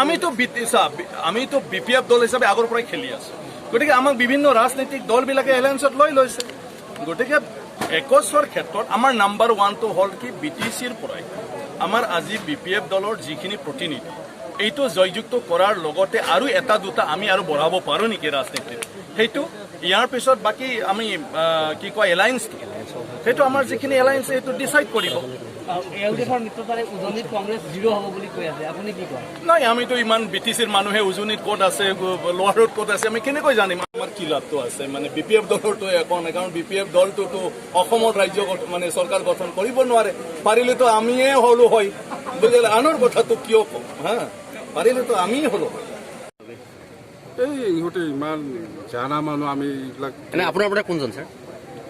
আমি তো বিপিএফ দল হিচাপে আগৰ পৰাই খেলি আছো গতিকে আমাক বিভিন্ন ৰাজনৈতিক দলবিলাকে এলায়েন্সত লৈ লৈছে গতিকে একছৰ ক্ষেত্ৰত আমাৰ নাম্বাৰ 1 টো হ'ল কি বিটিচিৰ পৰাই আমাৰ আজি বিপিএফ দলৰ যিখিনি প্ৰতিনিধি এইটো জয়যুক্ত কৰাৰ লগতে আৰু এটা দুটা আমি আৰু বঢ়াব পাৰোঁ নেকি ৰাজনীতিত সেইটো ইয়াৰ পিছত বাকী আমি কি কয় এলায়েন্স সেইটো আমাৰ যিখিনি এলায়েন্স এইটো ডিচাইড কৰিব নাই আমিতো ইমান বিটিচিৰ মানুহে উজনিত ক'ত আছে লোৱাৰত ক'ত আছে আমি কেনেকৈ জানিম আমাৰ কি লাভটো আছে মানে বিপিএফ দলৰটো একো নাই কাৰণ বিপিএফ দলটোতো অসমত ৰাজ্য মানে চৰকাৰ গঠন কৰিব নোৱাৰে পাৰিলেতো আমিয়ে হলো হয় বুজিলে আনৰ কথাটো কিয় কম হা পাৰিলেতো আমিয়ে হলো এই ইহঁতে ইমান জানা মানুহ আমি এইবিলাক আপোনাৰ কোনজন ছাৰ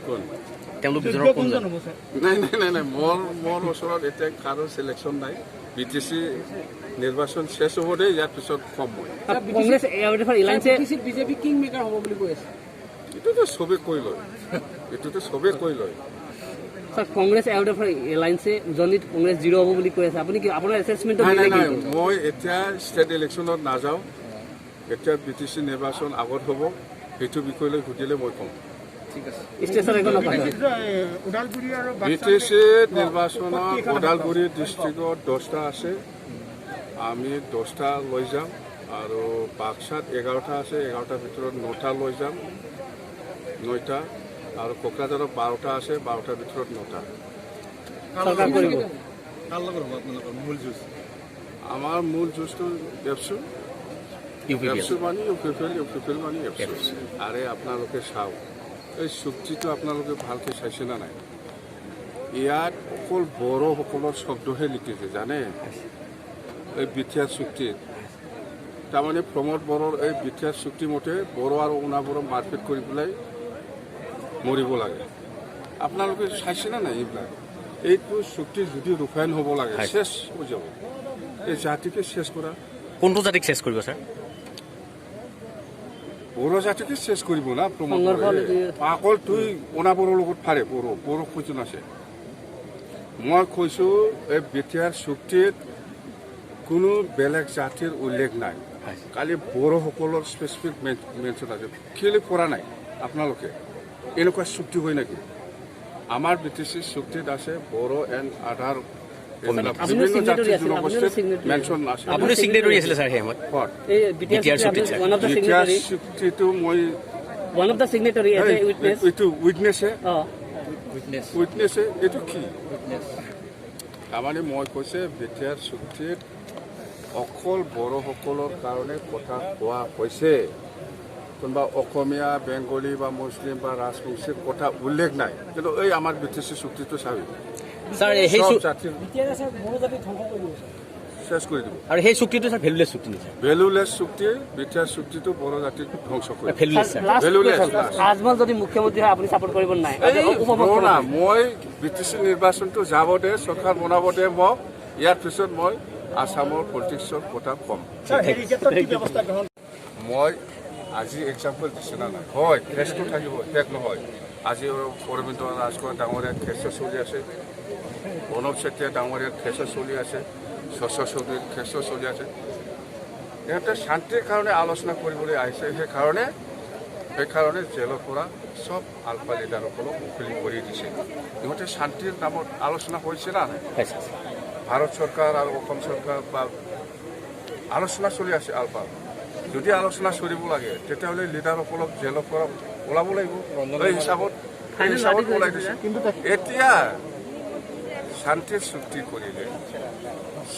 কোন নাই মোৰ ওচৰত এতিয়া কাৰো চিলেকশ্যন নাই বিটিচি নিৰ্বাচন শেষ হ'ব দেই ইয়াৰ পিছত কম মই বিজেপি কিং মেকাৰ হ'ব বুলি কৈ আছে এইটোতো চবেই কৈ লয় কংগ্ৰেছ এলায়েন্সে উজনিত কংগ্ৰেছ জিৰ' হ'ব বুলি কৈ আছে আপুনি কি আপোনাৰ এছেছমেণ্ট নাই মই এতিয়া ষ্টেট ইলেকশ্যনত নাযাওঁ এতিয়া বিটিচি নিৰ্বাচন আগত হ'ব সেইটো বিষয়লৈ সুধিলে মই ক'ম বিটিচি নিৰ্বাচনত ওদালগুৰি ডিষ্ট্ৰিক্টত 10টা আছে আমি 10টা লৈ যাম আৰু বাক্সাত 11টা আছে 11টাৰ ভিতৰত 9টা লৈ যাম 9টা আৰু কোকৰাঝাৰত 12টা আছে 12টাৰ ভিতৰত 9টা আমাৰ মূল যুঁজটো এফচু মানে ইউপিপিএল মানে এফচু আৰে আপোনালোকে চাওক এই চুক্তিটো আপোনালোকে ভালকৈ চাইছে না নাই ইয়াত অকল বড়োসকলৰ শব্দহে লিখিছে জানে এই বিটিআৰ চুক্তিত তাৰমানে প্ৰমোদ বড়োৰ এই বিটিআৰ চুক্তিমতে বড়ো আৰু অনাবড়ো মাৰপিট কৰি পেলাই মৰিব লাগে আপোনালোকে চাইছে না নাই এইবিলাক এইটো চুক্তি যদি ৰূপায়ণ হ'ব লাগে শেষ হৈ যাব এই জাতিকে শেষ কৰা কোনটো জাতিক শেষ কৰিব ছাৰ বড়ো জাতিকে শেষ কৰিব না প্ৰমোদ পাগল তুই অনাবড়োৰ লগত ফাৰে বড়ো কৈছোন আছে মই কৈছো এই বিটিআৰ চুক্তিত কোনো বেলেগ জাতিৰ উল্লেখ নাই খালি বড়োসকলৰ স্পেচিফিক মেনশ্যন আছে কেলৈ কৰা নাই আপোনালোকে এনেকুৱা চুক্তি হয় নেকি আমাৰ বিটিচি চুক্তিত আছে বড়ো এণ্ড আদাৰ বিভিন্ন জাতি জনগোষ্ঠীৰ মেনশ্যন আছে আপুনি সিগনেটৰী আছিলে ছাৰ সেই সময়ত বিটিআৰ চুক্তিটো মই উইটনেছে এইটো কি তাৰমানে মই কৈছে বিটিআৰ চুক্তিত অকল বড়োসকলৰ কাৰণে কথা কোৱা হৈছে কোনোবা অসমীয়া বেংগলী বা মুছলিম বা ৰাজবংশীৰ কথা উল্লেখ নাই কিন্তু এই আমাৰ বিটিচি চুক্তিটো চাবি শেষ কৰি দিব আৰু সেই চুক্তিটো ছাৰ ভেলুলেছ চুক্তি নিছে ভেলুলেছ চুক্তি বিটিআৰ চুক্তিটো বড়ো জাতিক ধ্বংস কৰে আজমল যদি মুখ্যমন্ত্ৰী হয় আপুনি ছাপোৰ্ট কৰিব নাই মই বিটিচি নিৰ্বাচনটো যাব দে চৰকাৰ বনাব দে মোক ইয়াৰ পিছত মই আসামৰ পলিটিক্সৰ কথা ক'ম মই আজি এক্সাম্পল দিছে না নাই হয় কেছটো থাকিব শেষ নহয় আজি অৰবিন্দ ৰাজখোৱা ডাঙৰীয়া কেছ চলি আছে প্ৰণৱ চেতিয়া ডাঙৰীয়াৰ কেছ চলি আছে শস্য চৌধুৰীৰ কেছ চলি আছে ইহঁতে শান্তিৰ কাৰণে আলোচনা কৰিবলৈ আহিছে সেইকাৰণে জেলৰ পৰা চব আলফা লিডাৰসকলক মুকলি কৰি দিছে ইহঁতে শান্তিৰ নামত আলোচনা কৰিছে না নাই ভাৰত চৰকাৰ আৰু অসম চৰকাৰ বা আলোচনা চলি আছে আলফা যদি আলোচনা চলিব লাগে তেতিয়াহ'লে লিডাৰসকলক জেলৰ পৰা ওলাব লাগিব এই হিচাপত ওলাই দিছে কিন্তু এতিয়া শান্তিৰ চুক্তি কৰিলে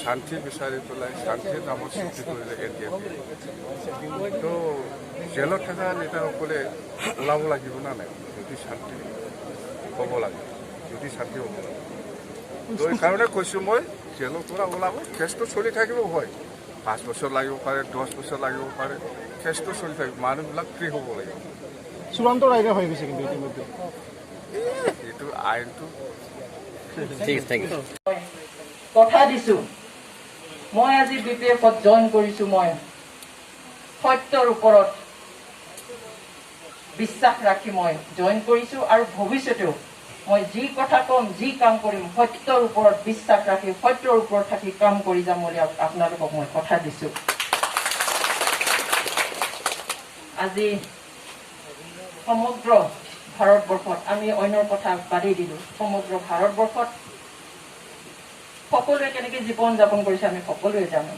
শান্তি বিচাৰি পেলাই শান্তিৰ নামত চুক্তি কৰিলে এতিয়া তো জেলত থকা লিডাৰসকলে ওলাব লাগিব না নাই যদি শান্তি হ'ব লাগে তো এইকাৰণে কৈছোঁ মই জেলৰ পৰা ওলাব কেছটো চলি থাকিব হয় 5 বছৰ লাগিব পাৰে 10 বছৰ লাগিব পাৰে কেছটো চলি থাকিব মানুহবিলাক ফ্ৰী হ'ব লাগিব চূড়ান্ত ৰায় হৈ গৈছে কিন্তু ইতিমধ্যে এইটো আইনটো কথা দিছো মই আজি বিপিএফত জইন কৰিছো মই সত্যৰ ওপৰত বিশ্বাস ৰাখি মই জইন কৰিছো আৰু ভৱিষ্যতেও মই যি কথা ক'ম, যি কাম কৰিম, সত্যৰ ওপৰত বিশ্বাস ৰাখি সত্যৰ ওপৰত থাকি কাম কৰি যাম বুলি আপোনালোকক মই কথা দিছোঁ। আজি সমগ্ৰ ভাৰতবৰ্ষত, আমি অন্যৰ কথা বাদেই দিলোঁ, সমগ্ৰ ভাৰতবৰ্ষত সকলোৱে কেনেকৈ জীৱন যাপন কৰিছে আমি সকলোৱে জানো।